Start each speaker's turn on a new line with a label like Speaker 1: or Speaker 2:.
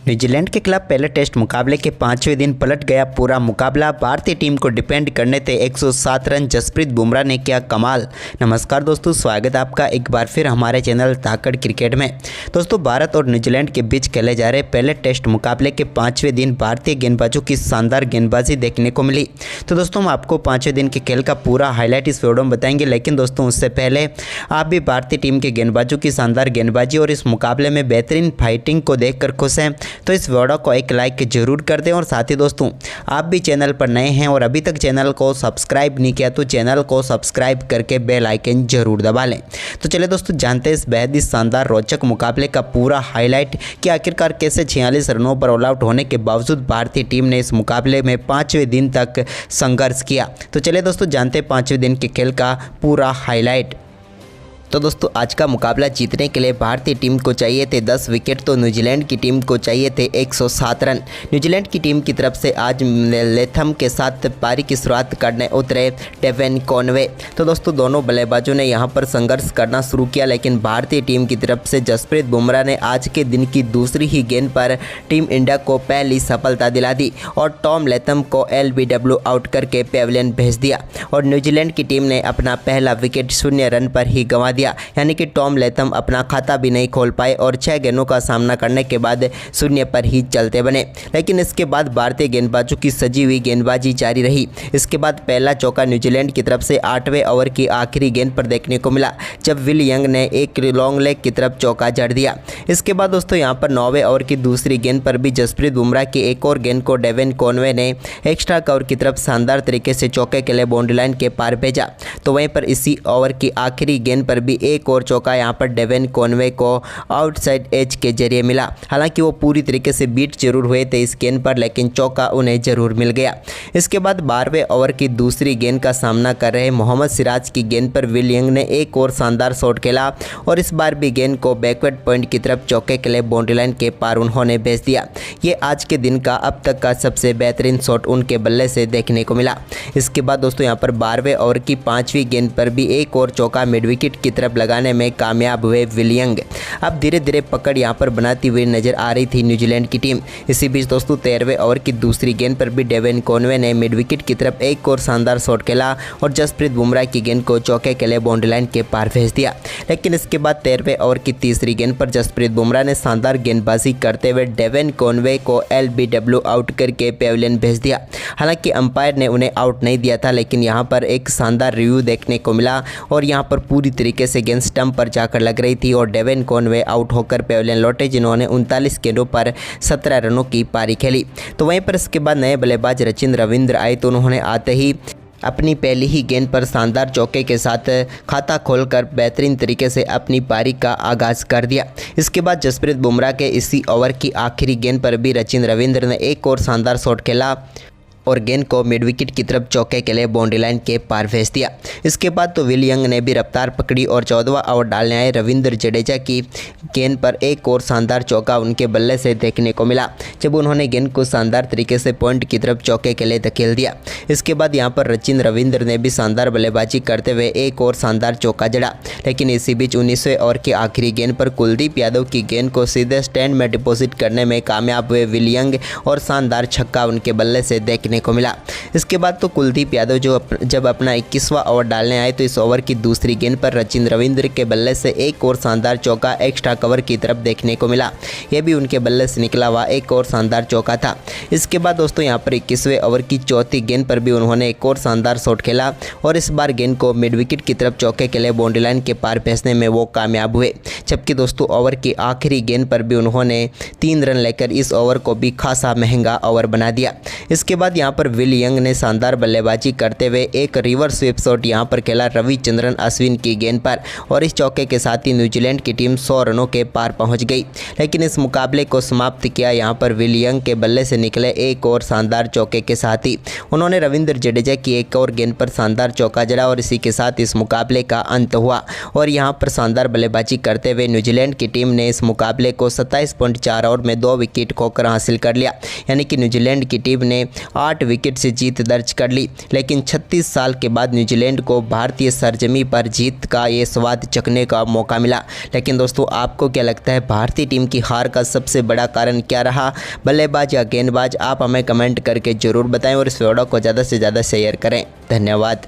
Speaker 1: New Zealand के खिलाफ पहले टेस्ट मुकाबले के 5वें दिन पलट गया पूरा मुकाबला। भारतीय टीम को डिपेंड करने थे 107 रन। जसप्रीत बुमराह ने किया कमाल। नमस्कार दोस्तों, स्वागत है आपका एक बार फिर हमारे चैनल धाकड़ क्रिकेट में। दोस्तों, भारत और न्यूजीलैंड के बीच खेले जा रहे पहले टेस्ट मुकाबले के 5वें दिन भारतीय गेंदबाजों की शानदार गेंदबाजी देखने को मिली। तो दोस्तों, हम आपको 5वें दिन के खेल का पूरा हाईलाइट इस वीडियो में बताएंगे, लेकिन दोस्तों उससे पहले आप भी भारतीय टीम के गेंदबाजों की शानदार गेंदबाजी और इस मुकाबले में बेहतरीन फाइटिंग को देखकर खुश हैं तो इस वीडियो को एक लाइक जरूर कर दें। और साथ ही दोस्तों, आप भी चैनल पर नए हैं और अभी तक चैनल को सब्सक्राइब नहीं किया तो चैनल को सब्सक्राइब करके बेल आइकन जरूर दबा लें। तो चलिए दोस्तों, जानते हैं इस बेहद ही शानदार रोचक मुकाबले का पूरा हाईलाइट कि आखिरकार कैसे 46 रनों पर ऑल आउट होने के बावजूद भारतीय टीम ने इस मुकाबले में 5वें दिन तक संघर्ष किया। तो चलिए दोस्तों, जानते हैं 5वें दिन के खेल का पूरा हाईलाइट। तो दोस्तों, आज का मुकाबला जीतने के लिए भारतीय टीम को चाहिए थे 10 विकेट, तो न्यूजीलैंड की टीम को चाहिए थे 107 रन। न्यूजीलैंड की टीम की तरफ से आज लेथम के साथ पारी की शुरुआत करने उतरे डेवन कॉनवे। तो दोस्तों, दोनों बल्लेबाजों ने यहां पर संघर्ष करना शुरू किया, लेकिन भारतीय टीम की तरफ से जसप्रीत बुमराह ने आज के दिन की दूसरी ही गेंद पर टीम इंडिया को पहली सफलता दिला दी और टॉम लेथम को LBW आउट करके पेविलियन भेज दिया और न्यूजीलैंड की टीम ने अपना पहला विकेट 0 रन पर ही गंवा दिया। यानी कि टॉम लेथम अपना खाता भी नहीं खोल पाए और 6 गेंदों का सामना करने के बाद 0 पर ही चलते बने। लेकिन इसके बाद भारतीय गेंदबाजों की सजी हुई गेंदबाजी जारी रही। इसके बाद पहला चौका न्यूजीलैंड की तरफ से 8वें ओवर की आखिरी गेंद पर देखने को मिला, जब विल यंग ने एक लॉन्ग लेग की तरफ चौका जड़ दिया। इसके बाद दोस्तों, यहां पर 9वें ओवर की दूसरी गेंद पर भी जसप्रीत बुमराह की एक और गेंद को डेवन कॉनवे ने एक्स्ट्रा कवर की तरफ शानदार तरीके से चौके के लिए बाउंड्री लाइन के पार भेजा। तो वहीं पर इसी ओवर की आखिरी गेंद पर भी एक और चौका यहां पर डेवन कॉनवे को आउटसाइड एज के जरिए मिला। हालांकि वो पूरी तरीके से बीट जरूर हुए थे इस गेंद पर, लेकिन चौका उन्हें जरूर मिल गया। इसके बाद 12वें ओवर की दूसरी गेंद का सामना कर रहे मोहम्मद सिराज की गेंद पर विल यंग ने एक और शानदार शॉट खेला और इस बार भी गेंद को बैकवर्ड पॉइंट की तरफ चौके के लिए बाउंड्री लाइन के पार उन्होंने भेज दिया। ये आज के दिन का अब तक का सबसे बेहतरीन शॉट उनके बल्ले से देखने को मिला। इसके बाद दोस्तों, यहाँ पर 12वें ओवर की 5वीं गेंद पर भी एक और चौका मिड विकेट की तरफ लगाने में कामयाब हुए विल यंग। अब धीरे धीरे पकड़ यहां पर बनाती हुई नजर आ रही थी न्यूजीलैंड की टीम। इसी बीच दोस्तों, 13वें ओवर की दूसरी गेंद पर भी डेवन कॉनवे ने मिड विकेट की तरफ एक और शानदार शॉट खेला और जसप्रीत बुमराह की गेंद को चौके के लिए बाउंड्री लाइन के पार भेज दिया। लेकिन इसके बाद 13वें ओवर की तीसरी गेंद पर जसप्रीत बुमराह ने शानदार गेंदबाजी करते हुए डेवन कॉनवे को LBW आउट करके पेविलियन भेज दिया। हालांकि अंपायर ने उन्हें आउट नहीं दिया था, लेकिन यहां पर एक शानदार रिव्यू देखने को मिला और यहां पर पूरी तरीके से गेंद स्टंप पर जाकर लग रही थी और डेवन कॉनवे आउट होकर पेविलियन लौटे, जिन्होंने 39 गेंदों पर 17 रनों की पारी खेली। तो वहीं पर इसके बाद नए बल्लेबाज रचिन रविंद्र आए, तो उन्होंने आते ही अपनी पहली ही गेंद पर शानदार चौके के साथ खाता खोलकर बेहतरीन तरीके से अपनी पारी का आगाज़ कर दिया। इसके बाद जसप्रीत बुमराह के इसी ओवर की आखिरी गेंद पर भी रचिन रविंद्र ने एक और शानदार शॉट खेला और गेंद को मिड विकेट की तरफ चौके के लिए बाउंड्री लाइन के पार भेज दिया। इसके बाद तो विल यंग ने भी रफ्तार पकड़ी और 14वां ओवर डालने आए रविंद्र जडेजा की गेंद पर एक और शानदार चौका उनके बल्ले से देखने को मिला, जब उन्होंने गेंद को शानदार तरीके से पॉइंट की तरफ चौके के लिए धकेल दिया। इसके बाद यहां पर रचिन रविंद्र ने भी शानदार बल्लेबाजी करते हुए एक और शानदार चौका जड़ा। लेकिन इसी बीच 19वें ओवर की आखिरी गेंद पर कुलदीप यादव की गेंद को सीधे स्टैंड में डिपॉजिट करने में कामयाब हुए विल यंग और शानदार छक्का उनके बल्ले से देखने को मिला। इसके बाद तो कुलदीप यादव जब अपना 21वां ओवर डालने आए, तो इस ओवर की दूसरी गेंद पर रचिन रविंद्र के बल्ले से एक और शानदार चौका एक्स्ट्रा कवर की तरफ देखने को मिला। यह भी उनके बल्ले से निकला हुआ एक और शानदार चौका था। इसके बाद दोस्तों, यहां पर 21वें ओवर की चौथी गेंद पर भी उन्होंने एक और शानदार शॉट खेला और इस बार गेंद को मिड विकेट की तरफ चौके के लिए बाउंड्री लाइन के पार भेजने में वो कामयाब हुए। जबकि दोस्तों, ओवर की आखिरी गेंद पर भी उन्होंने 3 रन लेकर इस ओवर को भी खासा महंगा ओवर बना दिया। इसके बाद यहाँ पर विल यंग ने शानदार बल्लेबाजी करते हुए एक रिवर्स स्वीप शॉट यहां पर खेला रविचंद्रन अश्विन की गेंद पर और इस चौके के साथ ही न्यूजीलैंड की टीम 100 रनों के पार पहुंच गई। लेकिन इस मुकाबले को समाप्त किया यहां पर विल यंग के बल्ले से निकले एक और शानदार चौके के साथ ही उन्होंने रविंद्र जडेजा की एक और गेंद पर शानदार चौका जड़ा और इसी के साथ इस मुकाबले का अंत हुआ। और यहां पर शानदार बल्लेबाजी करते हुए न्यूजीलैंड की टीम ने इस मुकाबले को 27.4 ओवर में 2 विकेट खोकर हासिल कर लिया। यानी कि न्यूजीलैंड की टीम ने 8 विकेट से जीत दर्ज कर ली। लेकिन 36 साल के बाद न्यूजीलैंड को भारतीय सरजमी पर जीत का ये स्वाद चखने का मौका मिला। लेकिन दोस्तों, आपको क्या लगता है भारतीय टीम की हार का सबसे बड़ा कारण क्या रहा, बल्लेबाज या गेंदबाज? आप हमें कमेंट करके ज़रूर बताएं और इस वीडियो को ज़्यादा से ज़्यादा शेयर करें। धन्यवाद।